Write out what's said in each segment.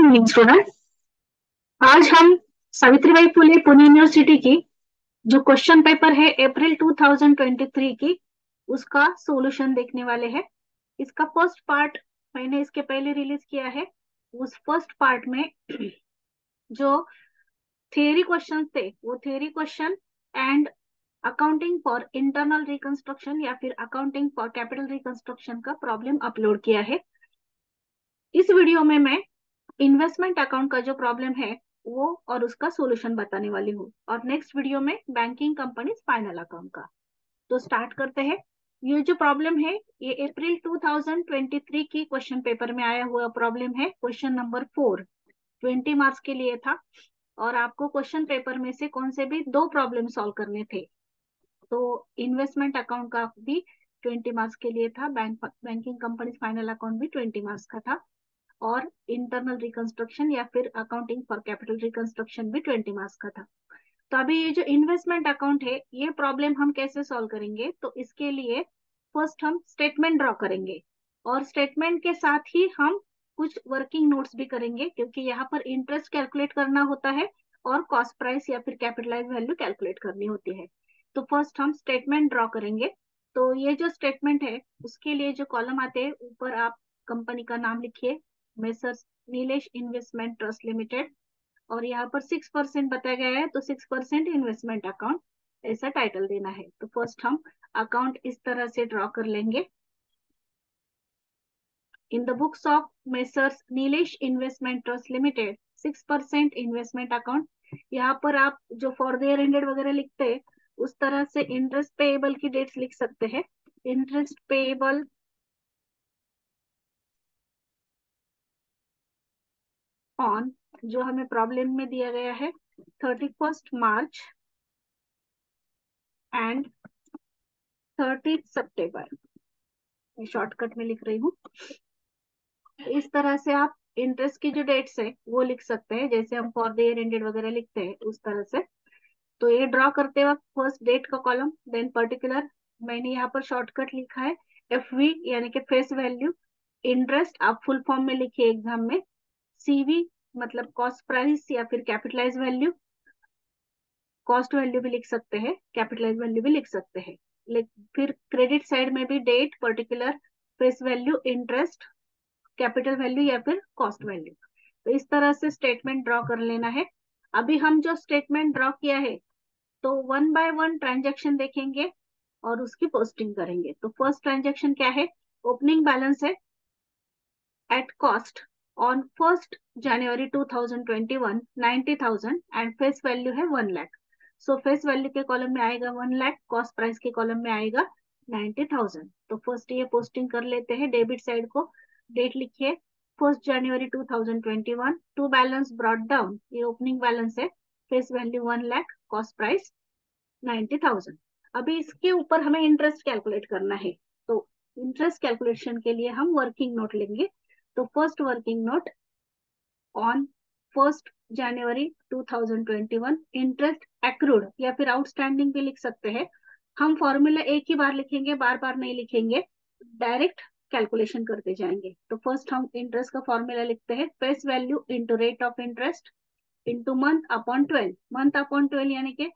Evening student. आज हम Savitribai Phule Pune university की जो क्वेश्चन पेपर है अप्रैल 2023 की उसका सॉल्यूशन देखने वाले हैं। इसका फर्स्ट पार्ट मैंने इसके पहले रिलीज किया है। उस फर्स्ट पार्ट में जो थियरी क्वेश्चन थे वो theory question and accounting for internal reconstruction या फिर अकाउंटिंग फॉर कैपिटल रिकंस्ट्रक्शन का प्रॉब्लम अपलोड किया है। इस वीडियो में मैं इन्वेस्टमेंट अकाउंट का जो प्रॉब्लम है वो और उसका सॉल्यूशन बताने वाली हूँ, और नेक्स्ट वीडियो में बैंकिंग कंपनी फाइनल अकाउंट का। तो स्टार्ट करते हैं। ये जो प्रॉब्लम है ये अप्रैल 2023 की क्वेश्चन पेपर में आया हुआ प्रॉब्लम है। क्वेश्चन नंबर 4 20 मार्क्स के लिए था, और आपको क्वेश्चन पेपर में से कौन से भी दो प्रॉब्लम सॉल्व करने थे। तो इन्वेस्टमेंट अकाउंट का भी 20 मार्क्स के लिए था, बैंकिंग कंपनी फाइनल अकाउंट भी 20 मार्क्स का था, और इंटरनल रिकंस्ट्रक्शन या फिर अकाउंटिंग फॉर कैपिटल रिकंस्ट्रक्शन भी 20 मार्क्स का था। तो अभी ये जो इन्वेस्टमेंट अकाउंट है ये प्रॉब्लम हम कैसे सॉल्व करेंगे, तो इसके लिए फर्स्ट हम स्टेटमेंट ड्रॉ करेंगे, और स्टेटमेंट के साथ ही हम कुछ वर्किंग नोट्स भी करेंगे, क्योंकि यहाँ पर इंटरेस्ट कैलकुलेट करना होता है और कॉस्ट प्राइस या फिर कैपिटलाइज वैल्यू कैलकुलेट करनी होती है। तो फर्स्ट हम स्टेटमेंट ड्रॉ करेंगे। तो ये जो स्टेटमेंट है उसके लिए जो कॉलम आते हैं ऊपर आप कंपनी का नाम लिखिए, messrs Nilesh investment trust limited, और यहाँ पर 6% बताया गया है तो 6% इन्वेस्टमेंट अकाउंट ऐसा टाइटल देना है। तो फर्स्ट हम अकाउंट इस तरह से ड्रॉ कर लेंगे। In the books of messrs Nilesh investment trust limited 6% investment account, यहाँ पर आप जो फॉर द ईयर एंडेड वगैरह लिखते हैं उस तरह से इंटरेस्ट पेएबल की डेट्स लिख सकते हैं। इंटरेस्ट पेएबल ऑन, जो हमें प्रॉब्लम में दिया गया है, 31 मार्च एंड 30 सितंबर, शॉर्टकट में लिख रही हूँ। इस तरह से आप इंटरेस्ट की जो डेट्स है वो लिख सकते हैं, जैसे हम फॉर द ईयर एंडेड वगैरह लिखते हैं उस तरह से। तो ये ड्रॉ करते वक्त फर्स्ट डेट का कॉलम, देन पर्टिकुलर, मैंने यहाँ पर शॉर्टकट लिखा है FV यानी कि फेस वैल्यू। इंटरेस्ट आप फुल फॉर्म में लिखिए एग्जाम में। CV मतलब कॉस्ट प्राइस या फिर कैपिटलाइज वैल्यू, कॉस्ट वैल्यू भी लिख सकते हैं, कैपिटलाइज वैल्यू भी लिख सकते हैं। फिर क्रेडिट साइड में भी date, particular, face value, interest, capital value या फिर कॉस्ट वैल्यू। तो इस तरह से स्टेटमेंट ड्रॉ कर लेना है। अभी हम जो स्टेटमेंट ड्रॉ किया है तो वन बाय वन ट्रांजेक्शन देखेंगे और उसकी पोस्टिंग करेंगे। तो फर्स्ट ट्रांजेक्शन क्या है, ओपनिंग बैलेंस है at cost on 1 January 2021 90,000 and face value है 1 लाख। सो फेस वैल्यू के कॉलम में आएगा 1 लाख, कॉस्ट प्राइस के कॉलम में आएगा 90,000। तो फर्स्ट ये पोस्टिंग कर लेते हैं। डेबिट साइड को डेट लिखिए 1 जनवरी 2021, टू बैलेंस ब्रॉट डाउन, ये ओपनिंग बैलेंस है, face value 1 lakh, cost price 90,000। अभी इसके ऊपर हमें इंटरेस्ट कैलकुलेट करना है। तो इंटरेस्ट कैलकुलेशन के लिए हम वर्किंग नोट लेंगे। तो first working note on 1 January 2021, interest accrued या फिर आउटस्टैंडिंग भी लिख सकते हैं। हम फॉर्मूला एक ही बार लिखेंगे, बार बार नहीं लिखेंगे, डायरेक्ट कैलकुलेशन करते जाएंगे। तो फर्स्ट हम इंटरेस्ट का फॉर्मूला लिखते हैं, face value into rate of interest into month upon 12। Month upon 12 यानी कि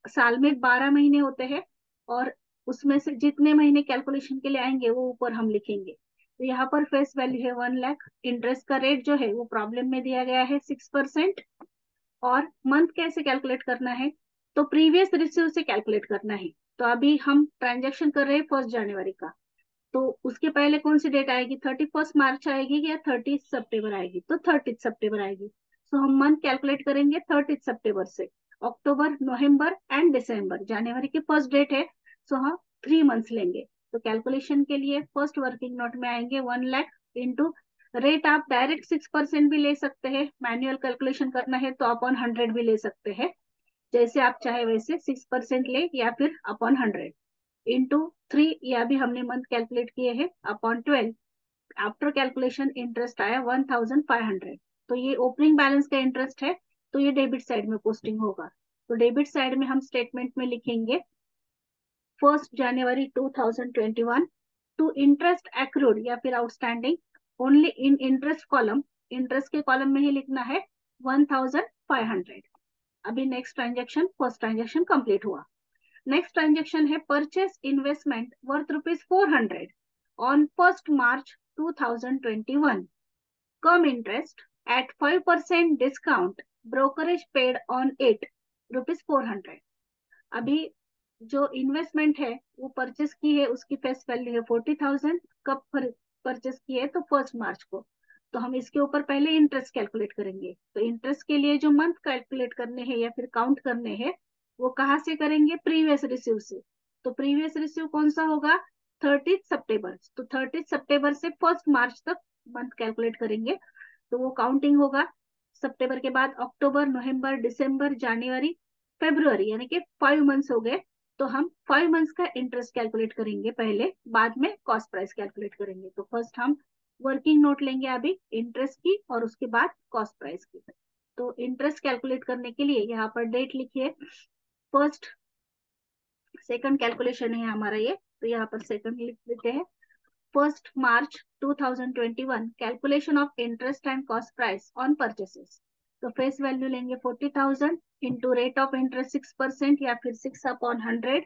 साल में 12 महीने होते हैं, और उसमें से जितने महीने कैलकुलेशन के लिए आएंगे वो ऊपर हम लिखेंगे। तो यहाँ पर फेस वैल्यू है 1 लाख, इंटरेस्ट का रेट जो है वो प्रॉब्लम में दिया गया है 6%, और मंथ कैसे कैलकुलेट करना है, तो प्रीवियस रिसीव से कैलकुलेट करना है। तो अभी हम ट्रांजेक्शन कर रहे हैं 1 जनवरी का, तो उसके पहले कौन सी डेट आएगी, 31 मार्च आएगी या 30 सितंबर आएगी, तो 30 सितंबर आएगी। सो हम मंथ कैलकुलेट करेंगे 30 सितंबर से। अक्टूबर, नवंबर एंड दिसंबर, जनवरी की फर्स्ट डेट है, सो हम 3 मंथ्स लेंगे। तो कैलकुलेशन के लिए फर्स्ट वर्किंग नोट में आएंगे 1 लाख इंटू रेट, आप डायरेक्ट 6% भी ले सकते हैं, मैन्युअल कैलकुलेशन करना है तो अपॉन 100 भी ले सकते हैं, जैसे आप चाहे वैसे 6% ले या फिर अपॉन 100 इंटू 3, या भी हमने मंथ कैलकुलेट किए हैं, अपॉन 12। आफ्टर कैलकुलेशन इंटरेस्ट आया 1,500। तो ये ओपनिंग बैलेंस का इंटरेस्ट है, तो ये डेबिट साइड में पोस्टिंग होगा। तो डेबिट साइड में हम स्टेटमेंट में लिखेंगे 1 जनवरी 2021 टू इंटरेस्ट एक्रूड या फिर outstanding only in interest column, interest के कॉलम में ही लिखना है 1500। अभी next transaction, first transaction complete हुआ। नेक्स्ट ट्रांजेक्शन है purchase investment worth ₹400 on 1 March 2021, come interest eight 5% discount, brokerage paid on it ₹400। अभी जो इन्वेस्टमेंट है वो परचेस की है, उसकी फेस वैल्यू है 40,000। कब परचेस की है? तो 1 मार्च को। तो हम इसके ऊपर पहले इंटरेस्ट कैलकुलेट करेंगे। तो इंटरेस्ट के लिए जो मंथ कैलकुलेट करने हैं या फिर काउंट करने हैं, वो कहाँ से करेंगे? प्रीवियस रिसीव से। तो प्रीवियस रिसीव कौन सा होगा? 30 सितंबर। तो 30 सितंबर से 1 मार्च तक मंथ कैलकुलेट करेंगे। तो वो काउंटिंग होगा। सितंबर के बाद अक्टूबर, नवंबर, दिसंबर, जनवरी, फरवरी, यानी कि 5 मंथ्स हो गए। तो हम 5 मंथ्स का इंटरेस्ट कैलकुलेट करेंगे पहले, बाद में कॉस्ट प्राइस कैलकुलेट करेंगे। तो फर्स्ट हम वर्किंग नोट लेंगे अभी इंटरेस्ट की, और उसके बाद कॉस्ट प्राइस की। तो इंटरेस्ट कैलकुलेट करने के लिए यहाँ पर डेट लिखिए। फर्स्ट सेकंड कैलकुलेशन है हमारा ये, तो यहाँ पर सेकंड लिख देते हैं। 1 March 2021 calculation of interest and cost price on purchases. तो फेस वैल्यू लेंगे 40,000 इंटू रेट ऑफ इंटरेस्ट 6% या फिर 6/100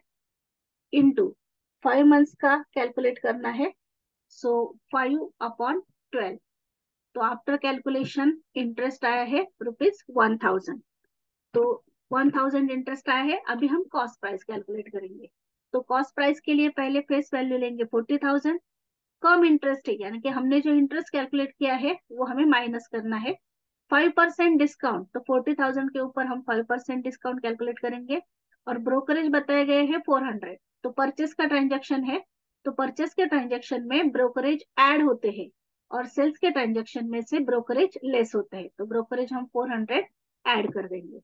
इंटू 5 मंथ्स का कैलकुलेट करना है, सो 5/12। तो आफ्टर कैलकुलेशन इंटरेस्ट आया है ₹1000। तो 1000 इंटरेस्ट आया है। अभी हम कॉस्ट प्राइस कैलकुलेट करेंगे। तो कॉस्ट प्राइस के लिए पहले फेस वैल्यू लेंगे 40,000, कम इंटरेस्ट है, यानी कि हमने जो इंटरेस्ट कैलकुलेट किया है वो हमें माइनस करना है। 5% डिस्काउंट, तो 40,000 के ऊपर हम 5% डिस्काउंट कैलकुलेट करेंगे। और ब्रोकरेज बताए गए हैं 400। तो परचेस का ट्रांजेक्शन है, तो परचेस के ट्रांजेक्शन में ब्रोकरेज ऐड होते हैं, और सेल्स के ट्रांजेक्शन में से ब्रोकरेज लेस होता है। तो ब्रोकरेज हम 400 ऐड कर देंगे।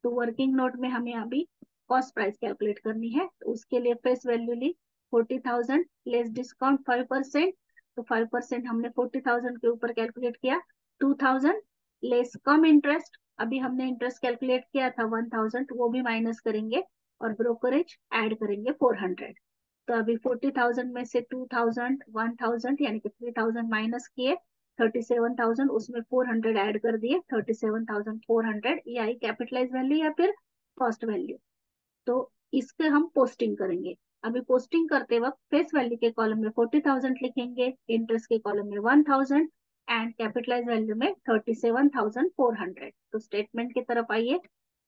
तो वर्किंग नोट में हमें अभी कॉस्ट प्राइस कैलकुलेट करनी है। तो उसके लिए फेस वैल्यू ली 40,000 लेस डिस्काउंट 5%। तो 5% हमने 40,000 के ऊपर कैलकुलेट किया। 2,000 लेस कम इंटरेस्ट, अभी हमने इंटरेस्ट कैलकुलेट किया था 1,000, वो भी माइनस करेंगे, और ब्रोकरेज ऐड करेंगे 400। तो अभी 40,000 में से 2,000, 1,000 यानी कि 3,000 माइनस किए, 37,000, उसमें 400 ऐड कर दिए, 37,400। ये आई कैपिटलाइज वैल्यू या फिर कॉस्ट वैल्यू। तो इसके हम पोस्टिंग करेंगे। अभी पोस्टिंग करते वक्त फेस वैल्यू के कॉलम में 40,000 लिखेंगे, इंटरेस्ट के कॉलम में 1,000 एंड कैपिटलाइज वैल्यू में 37,400। तो स्टेटमेंट की तरफ आइए।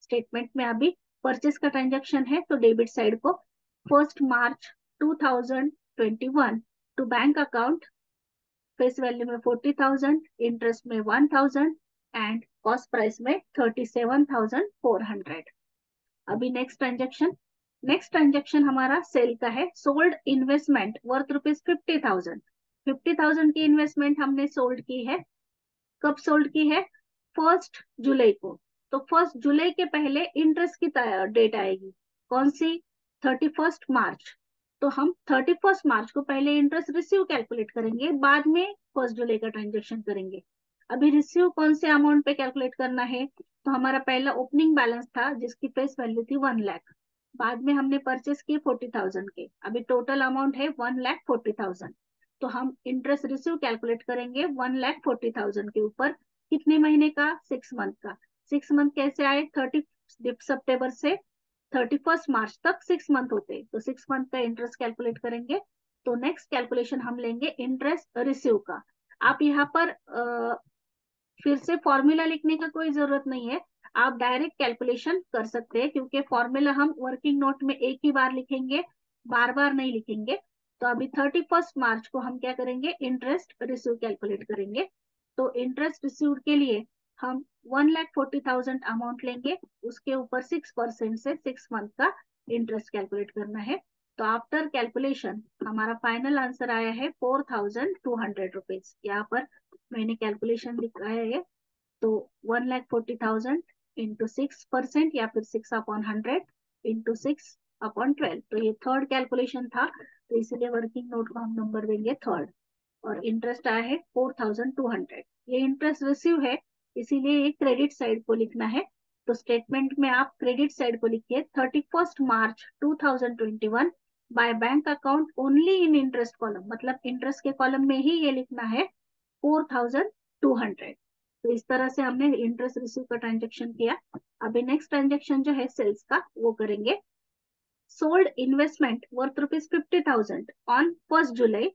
स्टेटमेंट में अभी परचेस का ट्रांजेक्शन है, तो डेबिट साइड को 1 March 2021 to bank account, face value में 40,000, इंटरेस्ट में 1,000 एंड कॉस्ट प्राइस में 37,400। अभी नेक्स्ट ट्रांजेक्शन हमारा सेल का है। Sold investment worth ₹50,000। 50,000 की इन्वेस्टमेंट हमने सोल्ड की है। कब सोल्ड की है? 1 जुलाई को। तो 1 जुलाई के पहले इंटरेस्ट की डेट आएगी, कौन सी? 31 मार्च। तो हम 31 मार्च को पहले इंटरेस्ट रिसीव कैलकुलेट करेंगे, बाद में 1 जुलाई का ट्रांजेक्शन करेंगे। अभी रिसीव कौन से अमाउंट पे कैलकुलेट करना है? तो हमारा पहला ओपनिंग बैलेंस था जिसकी फेस वैल्यू थी 1 लाख। बाद में हमने परचेस किए 40,000 के। अभी टोटल अमाउंट है 1,40,000। तो हम इंटरेस्ट रिसीव कैलकुलेट करेंगे 1,40,000 के ऊपर। कितने महीने का? 6 मंथ का। 6 मंथ कैसे आए? 30 सितंबर से 31 मार्च तक 6 मंथ होते हैं, तो 6 मंथ का इंटरेस्ट कैलकुलेट करेंगे। तो नेक्स्ट कैलकुलेशन हम लेंगे इंटरेस्ट रिसीव का। आप यहाँ पर फिर से फॉर्मूला लिखने का कोई जरूरत नहीं है, आप डायरेक्ट कैलकुलेशन कर सकते हैं, क्योंकि फॉर्मूला हम वर्किंग नोट में एक ही बार लिखेंगे, बार बार नहीं लिखेंगे। तो अभी 31 मार्च को हम क्या करेंगे? इंटरेस्ट रिसीव कैलकुलेट करेंगे। तो इंटरेस्ट रिसीव के लिए हम 1,40,000 अमाउंट लेंगे, उसके ऊपर 6% से 6 मंथ का इंटरेस्ट कैलकुलेट करना है। तो आफ्टर कैलकुलेशन हमारा फाइनल आंसर आया है ₹4,200। यहाँ पर मैंने कैलकुलेशन दिखाया है। तो 1,40,000 इंटू 6% या फिर 6/100 इंटू 6/12। तो ये थर्ड कैलकुलेशन था, तो इसलिए वर्किंग नोट को हम नंबर देंगे थर्ड। और इंटरेस्ट आया है 4,200। ये इंटरेस्ट रिसीव है, इसीलिए ये क्रेडिट साइड को लिखना है। तो स्टेटमेंट में आप क्रेडिट साइड को लिखिए 31 मार्च 2021 by bank account only in interest column, मतलब इंटरेस्ट के कॉलम में ही ये लिखना है 4,200। तो इस तरह से हमने इंटरेस्ट रिसीव का ट्रांजेक्शन किया। अभी नेक्स्ट ट्रांजेक्शन जो है सेल्स का वो करेंगे। सोल्ड इन्वेस्टमेंट वर्थ ₹50,000 ऑन 1 जुलाई।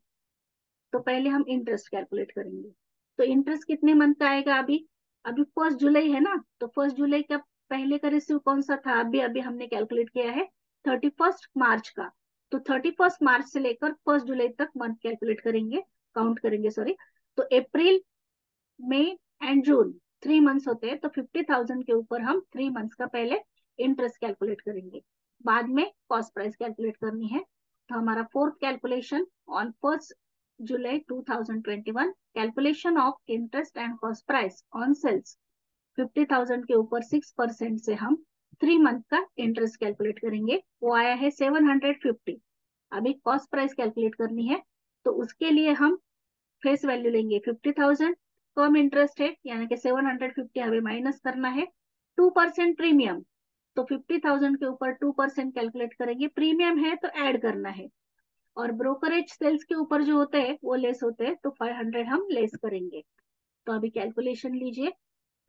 तो पहले हम इंटरेस्ट कैलकुलेट करेंगे। तो इंटरेस्ट कितने मंथ का आएगा? अभी अभी 1 जुलाई है ना, तो 1 जुलाई का पहले का रिसीव कौन सा था? अभी अभी हमने कैलकुलेट किया है 31 मार्च का। तो 31 मार्च से लेकर 1 जुलाई तक मंथ कैलकुलेट करेंगे, काउंट करेंगे सॉरी। तो अप्रैल, मई एंड जून 3 मंथ्स होते हैं, तो 50,000 के ऊपर हम 3 मंथ्स का पहले इंटरेस्ट कैलकुलेट करेंगे, बाद में कॉस्ट प्राइस कैलकुलेट करनी है। तो हमारा fourth calculation on 1 July 2021, calculation of interest and cost price on sales. 50,000 के ऊपर 6% से हम 3 मंथ का इंटरेस्ट कैलकुलेट करेंगे, वो आया है 750। अभी कॉस्ट प्राइस कैलकुलेट करनी है, तो उसके लिए हम फेस वैल्यू लेंगे 50,000, कम इंटरेस्ट है यानी कि 750 हमें माइनस करना है। 2% प्रीमियम, तो 50,000 के ऊपर 2% कैलकुलेट करेंगे, प्रीमियम है तो ऐड करना है। और ब्रोकरेज सेल्स के ऊपर जो होते हैं वो लेस होते हैं, तो 500 हम लेस करेंगे। तो अभी कैलकुलेशन लीजिए।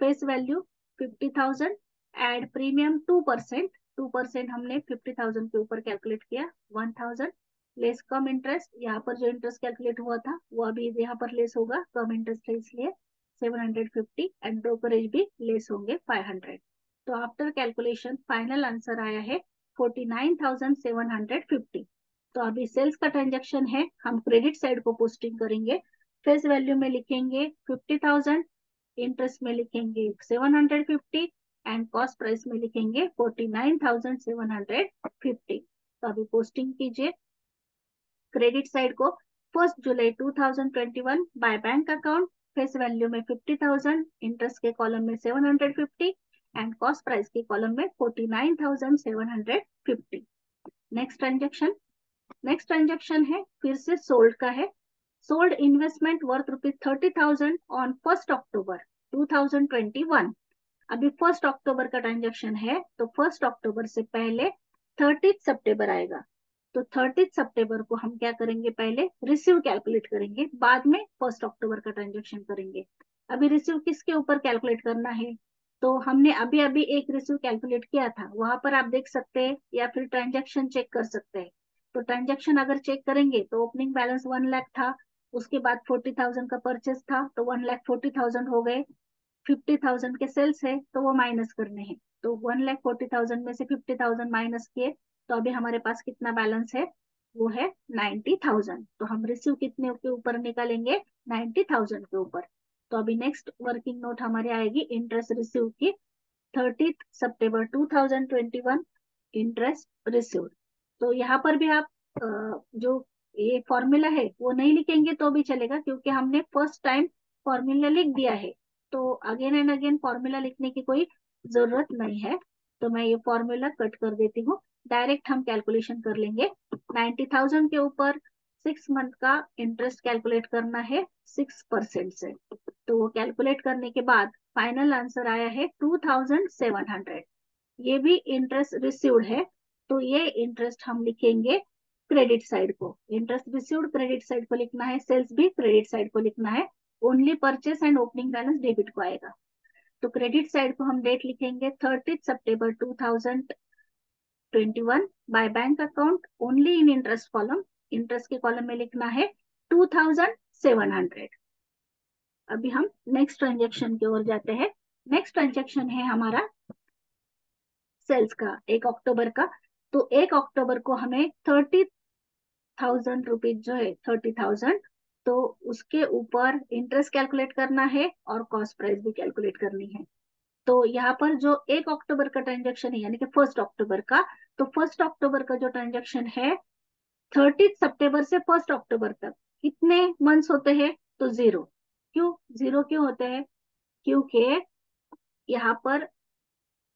फेस वैल्यू 50,000, एड प्रीमियम 2%, 2% हमने 50,000 के ऊपर कैलकुलेट किया 1,000, लेस कम इंटरेस्ट, यहाँ पर जो इंटरेस्ट कैलकुलेट हुआ था वो अभी यहाँ पर लेस होगा, कम इंटरेस्ट है इसलिए 750, एंड ब्रोकरेज भी लेस होंगे 500। तो आफ्टर कैलकुलेशन फाइनल आंसर आया है 49,750। तो अभी सेल्स का ट्रांजेक्शन है, हम क्रेडिट साइड को पोस्टिंग करेंगे। फेस वैल्यू में लिखेंगे 50,000, इंटरेस्ट में लिखेंगे 750, एंड कॉस्ट प्राइस में लिखेंगे 49,750। तो अभी पोस्टिंग कीजिए क्रेडिट साइड को। 1 July 2021 by bank account, face value में 50,000, इंटरेस्ट के कॉलम में 750, एंड कॉस्ट प्राइस के कॉलम में 49,750। नेक्स्ट ट्रांजेक्शन, नेक्स्ट ट्रांजेक्शन है फिर से सोल्ड का है। Sold investment worth ₹30,000 on 1 October 2021। अभी 1 अक्टूबर का ट्रांजेक्शन है, तो 1 अक्टूबर से पहले 30 सितंबर आएगा। तो 30 सितंबर को हम क्या करेंगे? पहले रिसीव कैलकुलेट करेंगे, बाद में 1 अक्टूबर का ट्रांजेक्शन करेंगे। अभी रिसीव किसके ऊपर कैलकुलेट करना है? तो हमने अभी अभी एक रिसीव कैलकुलेट किया था, वहां पर आप देख सकते हैं या फिर ट्रांजेक्शन चेक कर सकते हैं। तो ट्रांजेक्शन अगर चेक करेंगे तो ओपनिंग बैलेंस 1 लाख था, उसके बाद 40,000 का परचेस था, तो 1,40,000 हो गए। 50,000 के सेल्स है तो वो माइनस करने हैं, तो 1,40,000 में से 50,000 माइनस किए, तो अभी हमारे पास कितना बैलेंस है? वो है 90,000। तो हम रिसीव कितने के ऊपर निकालेंगे? 90,000 के ऊपर। तो अभी नेक्स्ट वर्किंग नोट हमारी आएगी इंटरेस्ट रिसीव की। 30 सितंबर 2021 इंटरेस्ट रिसीव्ड। तो यहाँ पर भी आप जो ये फॉर्मूला है वो नहीं लिखेंगे तो भी चलेगा, क्योंकि हमने फर्स्ट टाइम फॉर्मूला लिख दिया है, तो अगेन एंड अगेन फॉर्मूला लिखने की कोई जरूरत नहीं है। तो मैं ये फॉर्मूला कट कर देती हूँ, डायरेक्ट हम कैलकुलेशन कर लेंगे। 90,000 के ऊपर 6 मंथ का इंटरेस्ट कैलकुलेट करना है 6% से। तो वो कैलकुलेट करने के बाद फाइनल आंसर आया है 2,700। ये भी इंटरेस्ट रिसीव्ड है, तो ये इंटरेस्ट हम लिखेंगे क्रेडिट साइड को। इंटरेस्ट रिसीव्ड क्रेडिट साइड को लिखना है, सेल्स भी क्रेडिट साइड को लिखना है। Only purchase and opening balance debit को आएगा। तो क्रेडिट साइड को हम डेट लिखेंगे 30 सितंबर 2021 by bank account, only in interest column. Interest के कॉलम में लिखना है 2,700। अभी हम नेक्स्ट ट्रांजेक्शन की ओर जाते हैं। नेक्स्ट ट्रांजेक्शन है हमारा सेल्स का 1 अक्टूबर का। तो 1 अक्टूबर को हमें 30,000 रुपीज जो है 30,000, तो उसके ऊपर इंटरेस्ट कैलकुलेट करना है और कॉस्ट प्राइस भी कैलकुलेट करनी है। तो यहाँ पर जो 1 अक्टूबर का ट्रांजेक्शन है यानी कि 1 अक्टूबर का, तो 1 अक्टूबर का जो ट्रांजेक्शन है 30 सितंबर से 1 अक्टूबर तक कितने मंथ्स होते हैं? तो जीरो। क्यों जीरो क्यों होते हैं? क्योंकि यहाँ पर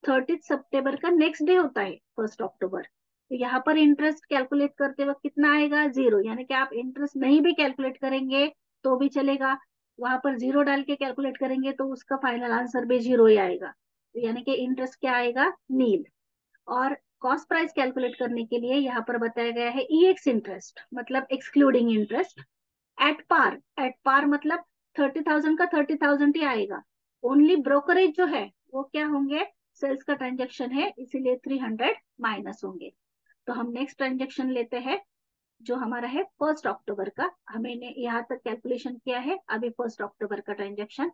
30 सितंबर का नेक्स्ट डे होता है 1 अक्टूबर। तो यहाँ पर इंटरेस्ट कैलकुलेट करते वक्त कितना आएगा? जीरो। यानी कि आप इंटरेस्ट नहीं भी कैलकुलेट करेंगे तो भी चलेगा, वहां पर जीरो डाल के कैलकुलेट करेंगे तो उसका फाइनल आंसर भी जीरो ही आएगा। तो यानी कि इंटरेस्ट क्या आएगा? नील। और कॉस्ट प्राइस कैलकुलेट करने के लिए यहाँ पर बताया गया है ईएक्स इंटरेस्ट, मतलब excluding interest. At par, at par मतलब 30,000 का 30,000 ही आएगा। ओनली ब्रोकरेज जो है वो क्या होंगे, सेल्स का ट्रांजेक्शन है इसीलिए 300 माइनस होंगे। तो हम नेक्स्ट ट्रांजेक्शन लेते हैं जो हमारा है 1 अक्टूबर का। हमने यहाँ तक कैलकुलेशन किया है, अभी 1 अक्टूबर का ट्रांजेक्शन।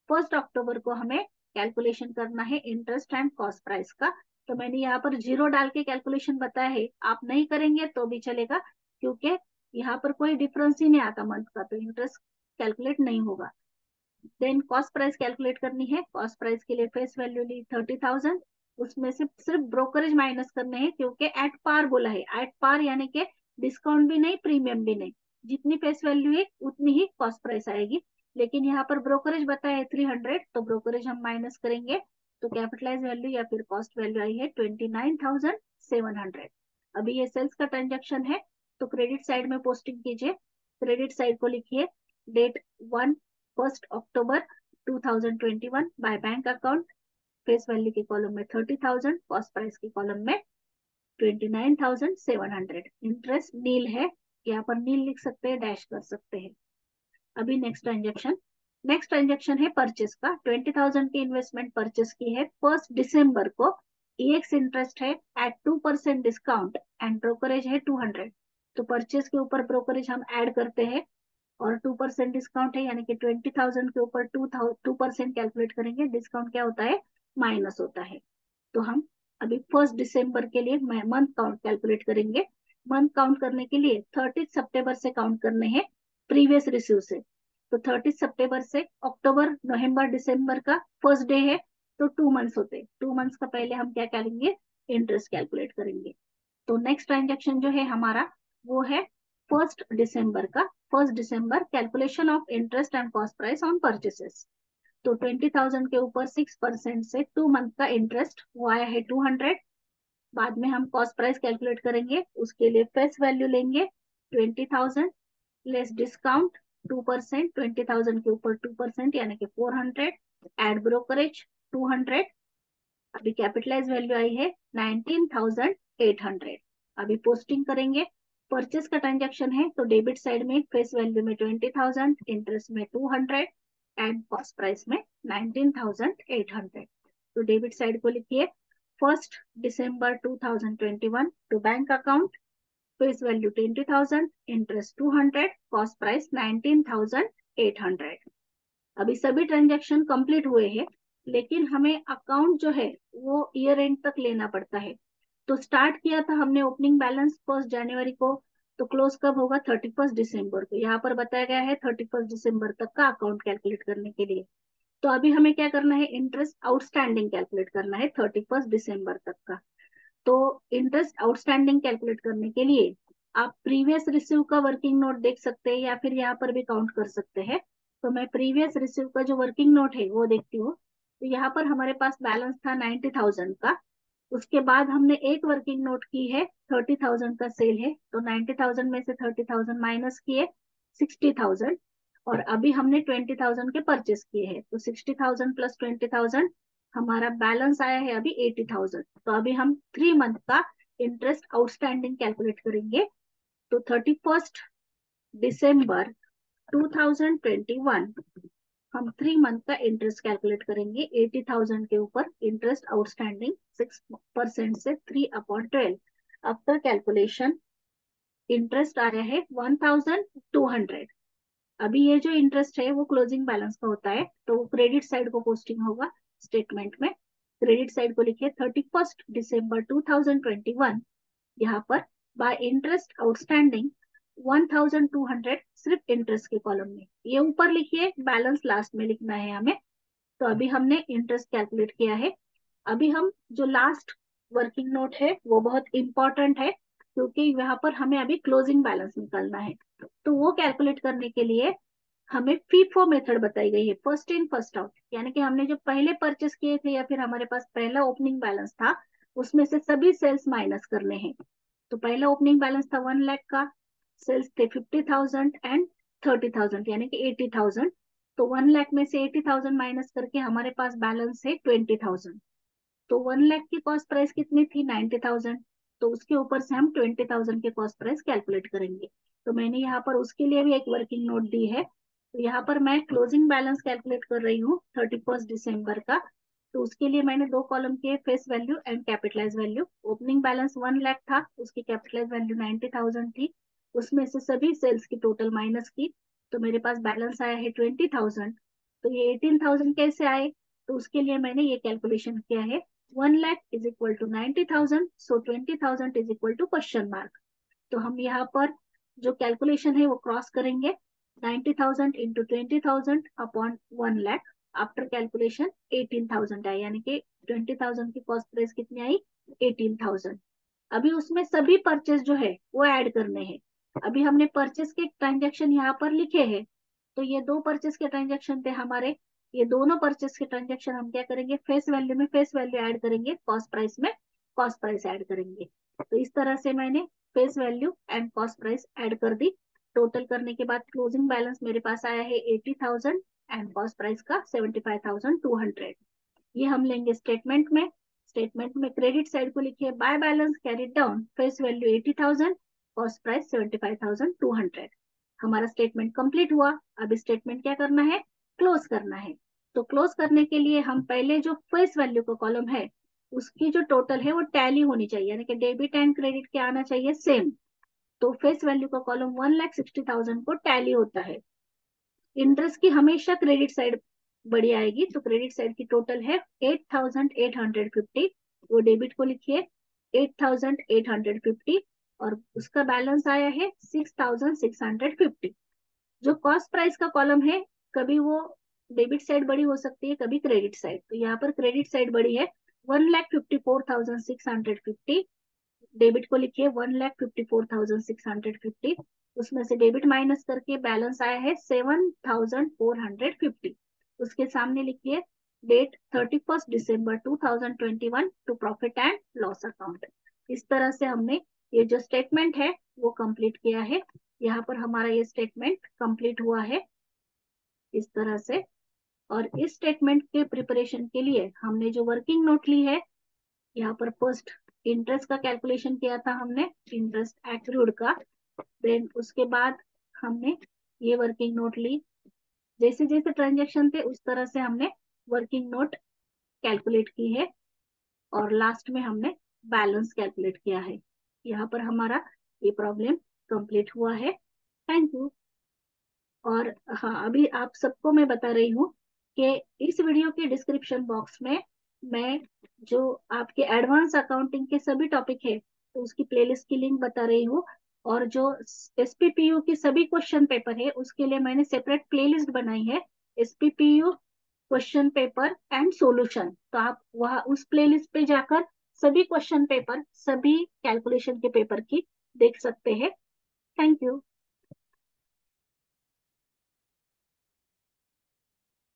1 अक्टूबर को हमें कैलकुलेशन करना है इंटरेस्ट एंड कॉस्ट प्राइस का। तो मैंने यहाँ पर जीरो डाल के कैलकुलेशन बताया है, आप नहीं करेंगे तो भी चलेगा, क्योंकि यहाँ पर कोई डिफरेंस ही नहीं आता मंथ का, तो इंटरेस्ट कैलकुलेट नहीं होगा। देन कॉस्ट प्राइस कैलकुलेट करनी है। कॉस्ट प्राइस के लिए फेस वैल्यू ली 30,000, उसमें से सिर्फ ब्रोकरेज माइनस करने हैं, क्योंकि एट पार बोला है। एट पार यानी कि डिस्काउंट भी नहीं, प्रीमियम भी नहीं, जितनी फेस वैल्यू है उतनी ही कॉस्ट प्राइस आएगी। लेकिन यहाँ पर ब्रोकरेज बताया है 300, तो ब्रोकरेज हम माइनस करेंगे, तो कैपिटलाइज वैल्यू या फिर कॉस्ट वैल्यू आई है 29,700। अभी ये सेल्स का ट्रांजेक्शन है, तो क्रेडिट साइड में पोस्टिंग कीजिए। क्रेडिट साइड को लिखिए date 1 October 2021 by bank account, face value के कॉलम में 30,000, कॉस्ट प्राइस के कॉलम में 29,700। इंटरेस्ट नील है, यहाँ पर नील लिख सकते हैं, डैश कर सकते हैं। अभी नेक्स्ट ट्रांजेक्शन है परचेस का। 20,000 की इन्वेस्टमेंट परचेस की है 1 दिसंबर को। ईएक्स इंटरेस्ट है एट 2% डिस्काउंट एंड ब्रोकरेज है 200। तो परचेस के ऊपर ब्रोकरेज हम ऐड करते हैं, और 2% डिस्काउंट है, यानी कि 20,000 के ऊपर 2% कैलकुलेट करेंगे। डिस्काउंट क्या होता है, माइनस होता है। तो हम अभी 1 दिसंबर के लिए मंथ काउंट कैलकुलेट करेंगे। मंथ काउंट करने के लिए 30 सितंबर से काउंट करने हैं, प्रीवियस रिसीव से। तो 30 सितंबर से अक्टूबर नवंबर दिसंबर का फर्स्ट डे है, तो 2 मंथ्स होते हैं। 2 मंथ्स का पहले हम क्या करेंगे, इंटरेस्ट कैलकुलेट करेंगे। तो नेक्स्ट ट्रांजेक्शन जो है हमारा वो है 1 दिसंबर का। 1 दिसंबर calculation of interest and cost price on purchases. तो 20,000 के ऊपर 6% से 2 मंथ का इंटरेस्ट वो आया है 200। बाद में हम कॉस्ट प्राइस कैलकुलेट करेंगे, उसके लिए फेस वैल्यू लेंगे 20,000 लेस डिस्काउंट 2%, 20,000 के ऊपर 2% यानी कि 400, एड ब्रोकरेज 200। अभी कैपिटलाइज वैल्यू आई है 19,800। अभी पोस्टिंग करेंगे। परचेस का ट्रांजेक्शन है, तो डेबिट साइड में फेस वैल्यू में 20,000, इंटरेस्ट में 200 एंड कॉस्ट प्राइस में 19,800। तो डेबिट साइड को लिखिए 1 December 2021 to bank account, face value 20,000, interest 200, cost price 19,800। अभी सभी ट्रांजेक्शन कंप्लीट हुए हैं, लेकिन हमें अकाउंट जो है वो ईयर एंड तक लेना पड़ता है। तो स्टार्ट किया था हमने ओपनिंग बैलेंस 1 जनवरी को, तो क्लोज कब होगा, 31 दिसंबर को। यहाँ पर बताया गया है 31 दिसंबर तक का अकाउंट कैलकुलेट करने के लिए। तो अभी हमें क्या करना है, इंटरेस्ट आउटस्टैंडिंग कैलकुलेट करना है 31 दिसंबर तक का। तो इंटरेस्ट आउटस्टैंडिंग कैलकुलेट करने के लिए आप प्रीवियस रिसीव का वर्किंग नोट देख सकते हैं, या फिर यहाँ पर भी काउंट कर सकते हैं। तो मैं प्रीवियस रिसीव का जो वर्किंग नोट है वो देखती हूँ। तो यहाँ पर हमारे पास बैलेंस था 90,000 का। उसके बाद हमने एक वर्किंग नोट की है 30,000 का सेल है, तो 90,000 में से 30,000 माइनस किए 60,000। और अभी हमने 20,000 के परचेस किए हैं, तो 60,000 प्लस 20,000 हमारा बैलेंस आया है अभी 80,000। तो अभी हम 3 मंथ का इंटरेस्ट आउटस्टैंडिंग कैलकुलेट करेंगे। तो 31 दिसंबर 2021 हम 3 मंथ का इंटरेस्ट कैलकुलेट करेंगे। 80,000 के ऊपर इंटरेस्ट आउटस्टैंडिंग 6% से 3/12। आफ्टर कैलकुलेशन इंटरेस्ट आ रहा है 1,200। अभी ये जो इंटरेस्ट है वो क्लोजिंग बैलेंस का होता है, तो वो क्रेडिट साइड को पोस्टिंग होगा स्टेटमेंट में। क्रेडिट साइड को लिखिए 31 दिसंबर 2021, यहाँ पर बाय इंटरेस्ट आउटस्टैंडिंग 1,200 सिर्फ इंटरेस्ट के कॉलम में। ये ऊपर लिखिए, बैलेंस लास्ट में लिखना है हमें। तो अभी हमने इंटरेस्ट कैलकुलेट किया है। अभी हम जो लास्ट वर्किंग नोट है वो बहुत इंपॉर्टेंट है, क्योंकि यहाँ पर हमें अभी क्लोजिंग बैलेंस निकालना है। तो वो कैलकुलेट करने के लिए हमें फीफो मेथड बताई गई है, फर्स्ट इन फर्स्ट आउट। यानी कि हमने जो पहले परचेस किए थे या फिर हमारे पास पहला ओपनिंग बैलेंस था, उसमें से सभी सेल्स माइनस करने हैं। तो पहला ओपनिंग बैलेंस था 1 लाख का, सेल्स थे 50,000 एंड 30,000 यानी कि 80,000। तो 1 लाख में से 80,000 माइनस करके हमारे पास बैलेंस है 20,000। तो 1 लाख की कॉस्ट प्राइस कितनी थी, 90,000। तो उसके ऊपर से हम 20,000 की कॉस्ट प्राइस कैलकुलेट करेंगे। तो मैंने यहाँ पर उसके लिए भी एक वर्किंग नोट दी है। तो यहाँ पर मैं क्लोजिंग बैलेंस कैलकुलेट कर रही हूँ 31 दिसंबर का। तो उसके लिए मैंने दो कॉलम किए, face value and capitalize value. Opening balance 1 lakh था, उसकी कैपिटलाइज वैल्यू 90,000 थी। उसमें से सभी सेल्स की टोटल माइनस की, तो मेरे पास बैलेंस आया है 20,000। तो ये 18,000 कैसे आए, तो उसके लिए मैंने ये कैलकुलेशन किया है। 1 lakh is equal to 90,000, so 20,000 is equal to question mark. तो हम यहाँ पर जो कैलकुलेशन है वो क्रॉस करेंगे। 90,000 into 20,000 upon 1 lakh, after calculation 18,000 आई, यानी कि 20,000 की कॉस्ट प्राइस कितनी आई, 18,000। अभी उसमें सभी परचेस जो है वो ऐड करने हैं। अभी हमने परचेस के ट्रांजेक्शन यहाँ पर लिखे हैं, तो ये दो परचेस के ट्रांजेक्शन थे हमारे। ये दोनों परचेस के ट्रांजेक्शन हम क्या करेंगे, फेस वैल्यू में फेस वैल्यू ऐड करेंगे, कॉस्ट प्राइस में कॉस्ट प्राइस ऐड करेंगे। तो इस तरह से मैंने face value and cost price add कर दी। टोटल करने के बाद क्लोजिंग बैलेंस मेरे पास आया है 80,000 एंड कॉस्ट प्राइस का 75,200। ये हम लेंगे स्टेटमेंट में। स्टेटमेंट में क्रेडिट साइड को लिखिए, by balance carried down, face value 80,000, cost price 75,200। हमारा स्टेटमेंट कंप्लीट हुआ। अब स्टेटमेंट क्या करना है, क्लोज करना है। तो क्लोज करने के लिए हम पहले जो फेस वैल्यू का कॉलम है उसकी जो टोटल है वो टैली होनी चाहिए, यानी कि डेबिट एंड क्रेडिट क्या आना चाहिए, सेम। तो फेस वैल्यू का कॉलम 1,60,000 को टैली होता है। इंटरेस्ट की हमेशा क्रेडिट साइड बड़ी आएगी, तो क्रेडिट साइड की टोटल है 8,850। वो डेबिट को लिखिए 8,850, और उसका बैलेंस आया है 6,650। जो कॉस्ट प्राइस का कॉलम है, कभी वो डेबिट साइड बड़ी हो सकती है, कभी क्रेडिट साइड। तो यहाँ पर क्रेडिट साइड बड़ी है, 1,54,650। डेबिट को लिखिए 1,54,650। उसमें से डेबिट माइनस करके बैलेंस आया है 7,450। उसके सामने लिखिए date 31 December 2021 to profit and loss account. इस तरह से हमने ये जो स्टेटमेंट है वो कंप्लीट किया है। यहाँ पर हमारा ये स्टेटमेंट कंप्लीट हुआ है इस तरह से। और इस स्टेटमेंट के प्रिपरेशन के लिए हमने जो वर्किंग नोट ली है, यहाँ पर फर्स्ट इंटरेस्ट का कैलकुलेशन किया था हमने, इंटरेस्ट एक्रूड का। देन उसके बाद हमने ये वर्किंग नोट ली, जैसे जैसे ट्रांजेक्शन थे उस तरह से हमने वर्किंग नोट कैलकुलेट की है, और लास्ट में हमने बैलेंस कैलकुलेट किया है। यहाँ पर हमारा ये प्रॉब्लम कंप्लीट हुआ है। Thank you. और हाँ, अभी आप सबको मैं बता रही हूँ कि इस वीडियो के डिस्क्रिप्शन बॉक्स में मैं जो आपके एडवांस अकाउंटिंग के सभी टॉपिक है तो उसकी प्लेलिस्ट की लिंक बता रही हूँ। और जो एसपीपीयू के सभी क्वेश्चन पेपर है उसके लिए मैंने सेपरेट प्लेलिस्ट बनाई है, SPPU question paper and solution. तो आप वहाँ उस प्लेलिस्ट पे जाकर सभी क्वेश्चन पेपर, सभी कैलकुलेशन के पेपर की देख सकते हैं। Thank you.